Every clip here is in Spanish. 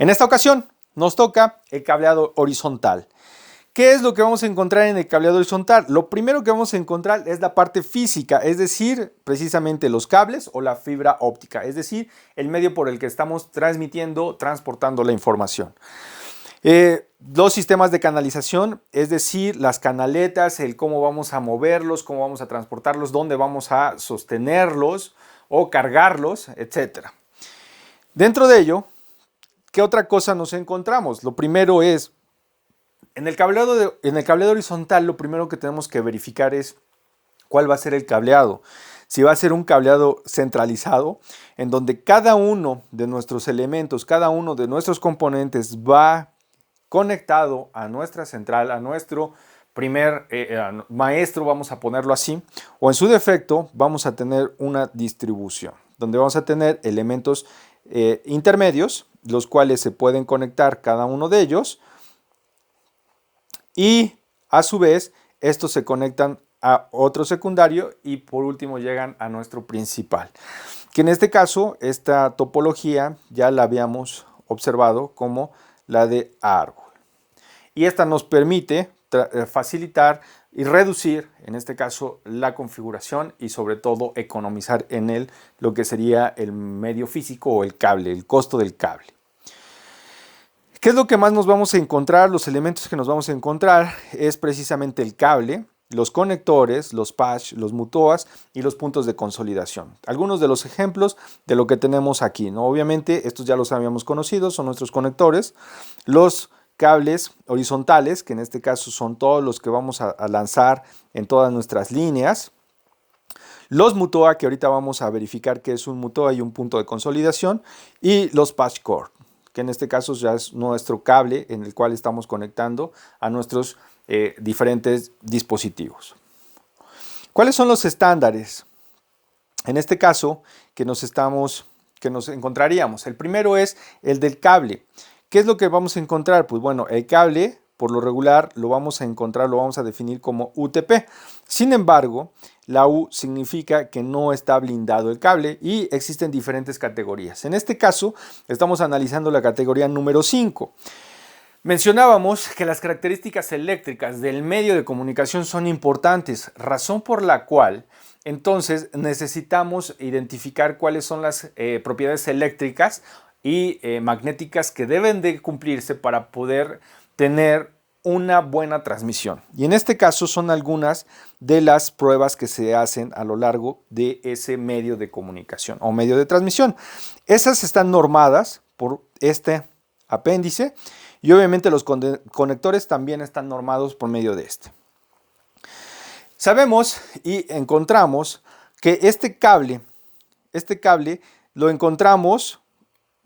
En esta ocasión nos toca el cableado horizontal. ¿Qué es lo que vamos a encontrar en el cableado horizontal? Lo primero que vamos a encontrar es la parte física, es decir, precisamente los cables o la fibra óptica, es decir, el medio por el que estamos transmitiendo, transportando la información. Los sistemas de canalización, es decir, las canaletas, el cómo vamos a moverlos, cómo vamos a transportarlos, dónde vamos a sostenerlos o cargarlos, etc. Dentro de ello, ¿qué otra cosa nos encontramos? Lo primero es, en el cableado horizontal, lo primero que tenemos que verificar es cuál va a ser el cableado. Si va a ser un cableado centralizado, en donde cada uno de nuestros elementos, cada uno de nuestros componentes va conectado a nuestra central, a nuestro primer maestro, vamos a ponerlo así, o en su defecto vamos a tener una distribución, donde vamos a tener elementos intermedios, los cuales se pueden conectar cada uno de ellos, y a su vez estos se conectan a otro secundario y por último llegan a nuestro principal, que en este caso esta topología ya la habíamos observado como la de árbol, y esta nos permite facilitar y reducir en este caso la configuración y sobre todo economizar en él lo que sería el medio físico o el cable, el costo del cable. ¿Qué es lo que más nos vamos a encontrar? Los elementos que nos vamos a encontrar es precisamente el cable, los conectores, los patch, los mutoas y los puntos de consolidación. Algunos de los ejemplos de lo que tenemos aquí, ¿no? Obviamente estos ya los habíamos conocido, son nuestros conectores, los cables horizontales, que en este caso son todos los que vamos a lanzar en todas nuestras líneas, los mutoa, que ahorita vamos a verificar que es un mutoa y un punto de consolidación, y los patch cord, que en este caso ya es nuestro cable en el cual estamos conectando a nuestros diferentes dispositivos. ¿Cuáles son los estándares? En este caso que nos encontraríamos. El primero es el del cable. ¿Qué es lo que vamos a encontrar? Pues bueno, el cable por lo regular lo vamos a definir como UTP. Sin embargo, la U significa que no está blindado el cable y existen diferentes categorías. En este caso, estamos analizando la categoría número 5. Mencionábamos que las características eléctricas del medio de comunicación son importantes, razón por la cual entonces necesitamos identificar cuáles son las propiedades eléctricas y magnéticas que deben de cumplirse para poder tener una buena transmisión. Y en este caso son algunas de las pruebas que se hacen a lo largo de ese medio de comunicación o medio de transmisión. Esas están normadas por este apéndice y obviamente los conectores también están normados por medio de este. Sabemos y encontramos que este cable lo encontramos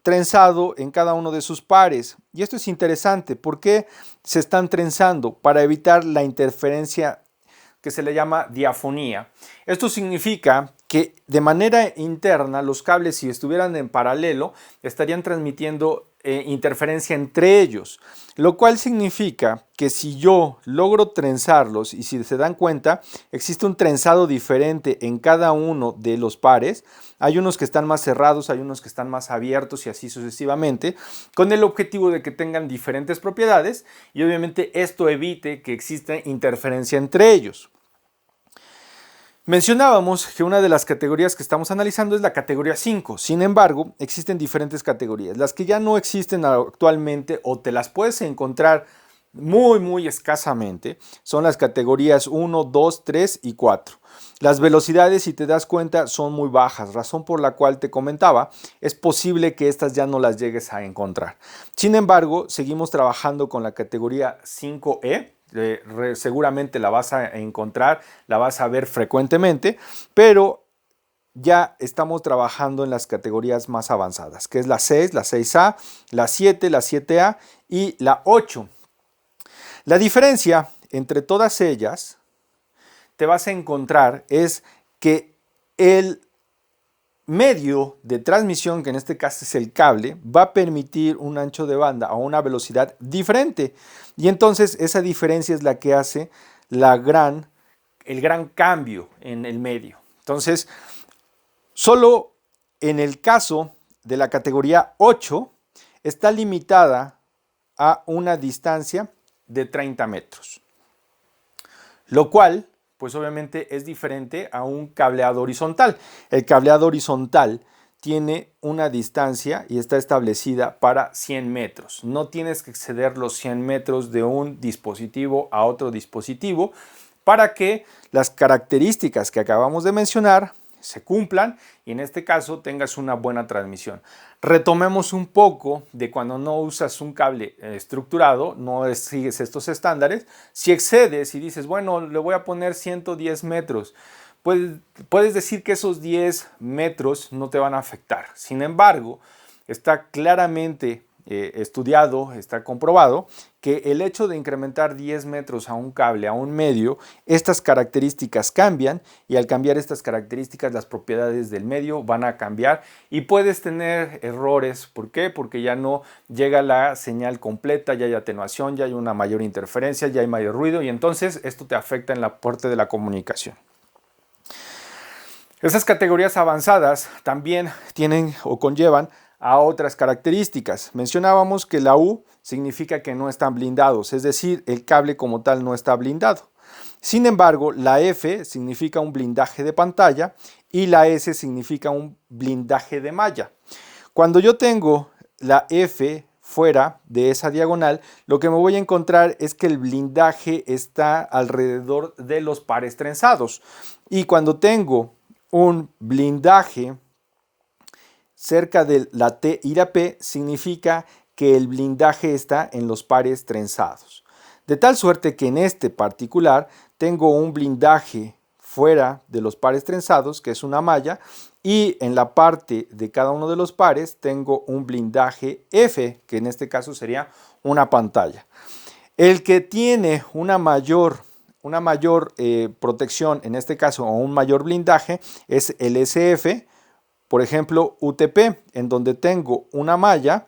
trenzado en cada uno de sus pares. Y esto es interesante. ¿Por qué se están trenzando? Para evitar la interferencia que se le llama diafonía. Esto significa que de manera interna los cables, si estuvieran en paralelo, estarían transmitiendo interferencia entre ellos, lo cual significa que si yo logro trenzarlos, y si se dan cuenta, existe un trenzado diferente en cada uno de los pares. Hay unos que están más cerrados, hay unos que están más abiertos y así sucesivamente, con el objetivo de que tengan diferentes propiedades y obviamente esto evite que exista interferencia entre ellos. Mencionábamos que una de las categorías que estamos analizando es la categoría 5. Sin embargo, existen diferentes categorías. Las que ya no existen actualmente o te las puedes encontrar muy escasamente son las categorías 1, 2, 3 y 4. Las velocidades, si te das cuenta, son muy bajas, razón por la cual te comentaba, es posible que estas ya no las llegues a encontrar. Sin embargo, seguimos trabajando con la categoría 5E. Seguramente la vas a encontrar, la vas a ver frecuentemente, pero ya estamos trabajando en las categorías más avanzadas, que es la 6, la 6A, la 7, la 7A y la 8. La diferencia entre todas ellas te vas a encontrar es que el medio de transmisión, que en este caso es el cable, va a permitir un ancho de banda o una velocidad diferente. Y entonces esa diferencia es la que hace el gran cambio en el medio. Entonces, solo en el caso de la categoría 8 está limitada a una distancia de 30 metros, lo cual pues obviamente es diferente a un cableado horizontal. El cableado horizontal tiene una distancia y está establecida para 100 metros. No tienes que exceder los 100 metros de un dispositivo a otro dispositivo para que las características que acabamos de mencionar se cumplan y en este caso tengas una buena transmisión. Retomemos un poco de cuando no usas un cable estructurado, no sigues estos estándares. Si excedes y dices, bueno, le voy a poner 110 metros, puedes decir que esos 10 metros no te van a afectar. Sin embargo, está claramente estudiado, está comprobado que el hecho de incrementar 10 metros a un cable, a un medio, estas características cambian y al cambiar estas características las propiedades del medio van a cambiar y puedes tener errores. ¿Por qué? Porque ya no llega la señal completa, ya hay atenuación, ya hay una mayor interferencia, ya hay mayor ruido y entonces esto te afecta en la parte de la comunicación. Esas categorías avanzadas también tienen o conllevan a otras características. Mencionábamos que la U significa que no están blindados, es decir, el cable como tal no está blindado. Sin embargo, la F significa un blindaje de pantalla y la S significa un blindaje de malla. Cuando yo tengo la F fuera de esa diagonal, lo que me voy a encontrar es que el blindaje está alrededor de los pares trenzados. Y cuando tengo un blindaje cerca de la T y la P, significa que el blindaje está en los pares trenzados. De tal suerte que en este particular tengo un blindaje fuera de los pares trenzados, que es una malla, y en la parte de cada uno de los pares tengo un blindaje F, que en este caso sería una pantalla. El que tiene una mayor protección, en este caso, o un mayor blindaje, es el SF. Por ejemplo, UTP, en donde tengo una malla,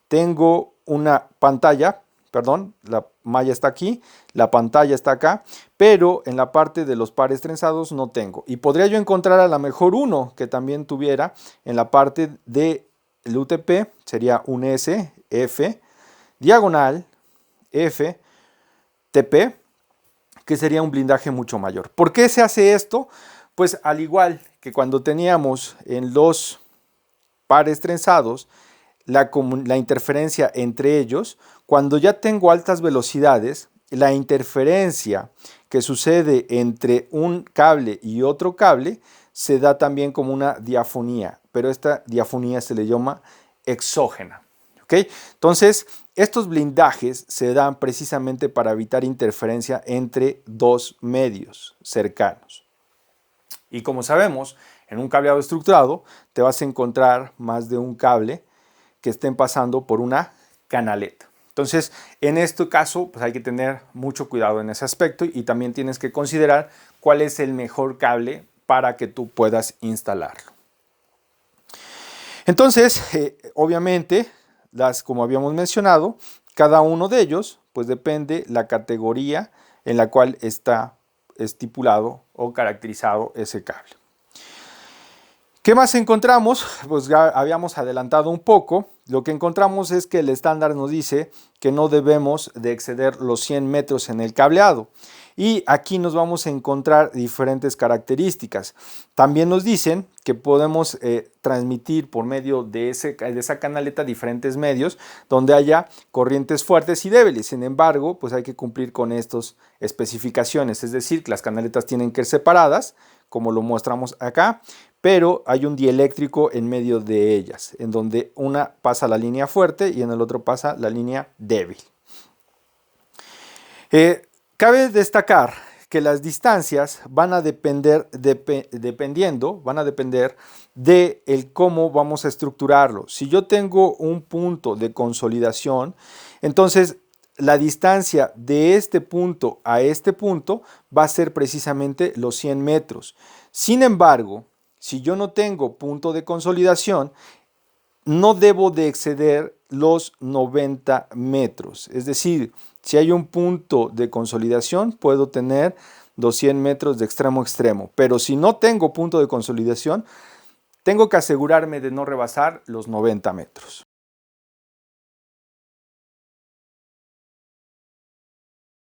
tengo una pantalla, perdón, la malla está aquí, la pantalla está acá, pero en la parte de los pares trenzados no tengo. Y podría yo encontrar a lo mejor uno que también tuviera en la parte del UTP, sería un S, F, diagonal, F, TP, que sería un blindaje mucho mayor. ¿Por qué se hace esto? Pues al igual que cuando teníamos en los pares trenzados la interferencia entre ellos, cuando ya tengo altas velocidades, la interferencia que sucede entre un cable y otro cable se da también como una diafonía, pero esta diafonía se le llama exógena. ¿Okay? Entonces, estos blindajes se dan precisamente para evitar interferencia entre dos medios cercanos. Y como sabemos, en un cableado estructurado te vas a encontrar más de un cable que estén pasando por una canaleta. Entonces, en este caso, pues hay que tener mucho cuidado en ese aspecto y también tienes que considerar cuál es el mejor cable para que tú puedas instalarlo. Entonces, obviamente, como habíamos mencionado, cada uno de ellos, pues depende la categoría en la cual está estipulado o caracterizado ese cable. ¿Qué más encontramos? Pues ya habíamos adelantado un poco. Lo que encontramos es que el estándar nos dice que no debemos de exceder los 100 metros en el cableado. Y aquí nos vamos a encontrar diferentes características. También nos dicen que podemos transmitir por medio de esa canaleta diferentes medios donde haya corrientes fuertes y débiles. Sin embargo, pues hay que cumplir con estas especificaciones. Es decir, que las canaletas tienen que ser separadas, como lo mostramos acá, pero hay un dieléctrico en medio de ellas, en donde una pasa la línea fuerte y en el otro pasa la línea débil. Cabe destacar que las distancias van a depender de cómo vamos a estructurarlo. Si yo tengo un punto de consolidación, entonces la distancia de este punto a este punto va a ser precisamente los 100 metros. Sin embargo, si yo no tengo punto de consolidación, no debo de exceder los 90 metros. Es decir, si hay un punto de consolidación, puedo tener 200 metros de extremo a extremo. Pero si no tengo punto de consolidación, tengo que asegurarme de no rebasar los 90 metros.